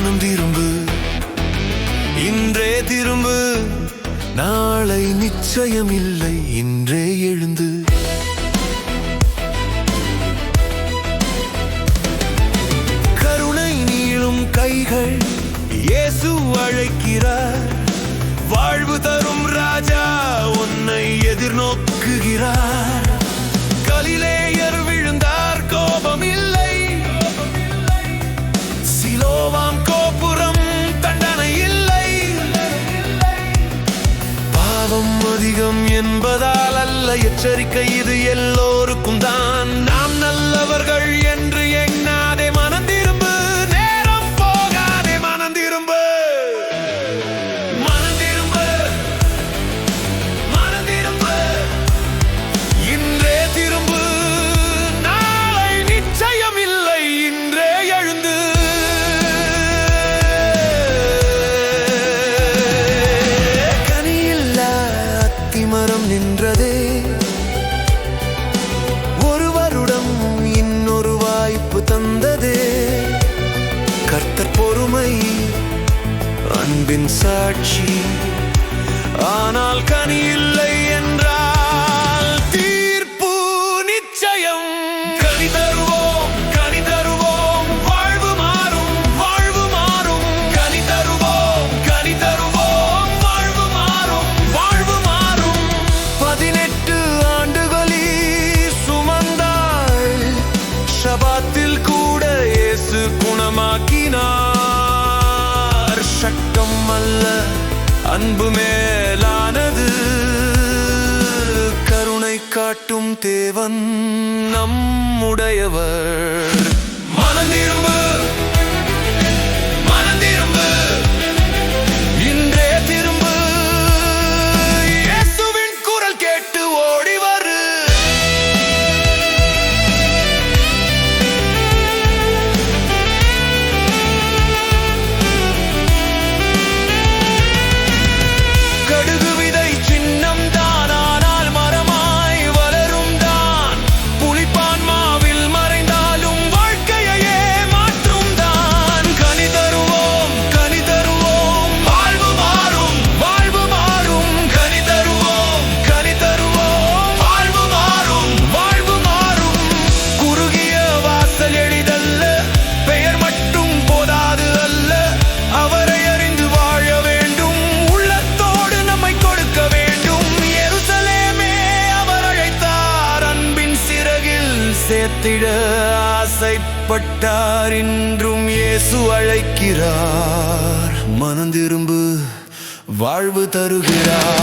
மனம் திரும்பு, இன்றே திரும்பு, நாளை நிச்சயமில்லை, இன்றே எழுந்து. கருணை நீளும் கைகள் இயேசு அழைக்கிறார். வாழ்வு தரும் ராஜா உன்னை எதிர்நோக்குகிறார். கலிலேயர் விழுந்தார், கோபம் இல்லை. சிலோவாம் கோபுரம், தண்டனை இல்லை. பாவம் அதிகம் என்பதால் அல்ல, எச்சரிக்கை இது எல்லோருக்கும் தான். நாம் நல்லவர்கள் என்று எண்ணாதே, மனம் திரும்பு. நேரம் போகாதே, மனம் திரும்பு. மனம் திரும்பு, மனம் திரும்பு, இன்றே திரும்பு, நாளை நிச்சயம் இல்லை, இன்றே எழுந்து. கனியில்லா அத்திமரம் நின்றதே, ஒரு வருடம் இன்னொரு வாய்ப்பு தந்ததே. கர்த்தர் பொறுமை அன்பின் சாட்சி, ஆனால் கனி இல்லை என்றால் தீர்ப்பு நிச்சயம். கனி தருவோம், கனி தருவோம், வாழ்வு மாறும், வாழ்வு மாறும். கனி தருவோம், கனி தருவோம், வாழ்வு மாறும், வாழ்வு மாறும். 18 ஆண்டுகளில் சுமந்தாள், ஷபாத்தில் கூட இயேசு குணமாக்கினார். சட்டம் அல்ல, அன்பு மேலானது. கருணை காட்டும் தேவன் நம்முடையவர். மனம் திரும்பு, மனம் திரும்பு, இன்றே திரும்பு. இயேசுவின் குரல் கேட்டு ஓடி வரு. கடுகு விதை சின்னம் தான், ஆனால் மரமாய் வளரும் தான். புலிப்பான்மாவில் மறைந்தாலும் வாழ்க்கையே மாற்றும் தான். கனி தருவோம், கனி தருவோம், வாழ்வு மாறும், வாழ்வு மாறும். கனி தருவோம், கனி தருவோம், வாழ்வு மாறும், வாழ்வு மாறும். குறுகிய வாசல் எளிதல்ல, பெயர் மட்டும் போதாது அல்ல. அவரை அறிந்து வாழ வேண்டும், உள்ளத்தோடு நம்மை கொடுக்க வேண்டும். எருசலேமே அவர் அழைத்தார், அன்பின் சிறகில் சேர்த்திட ஆசைப்பட்டார். இன்றும் இயேசு அழைக்கிறார், மனம் திரும்பு, வாழ்வு தருகிறார்.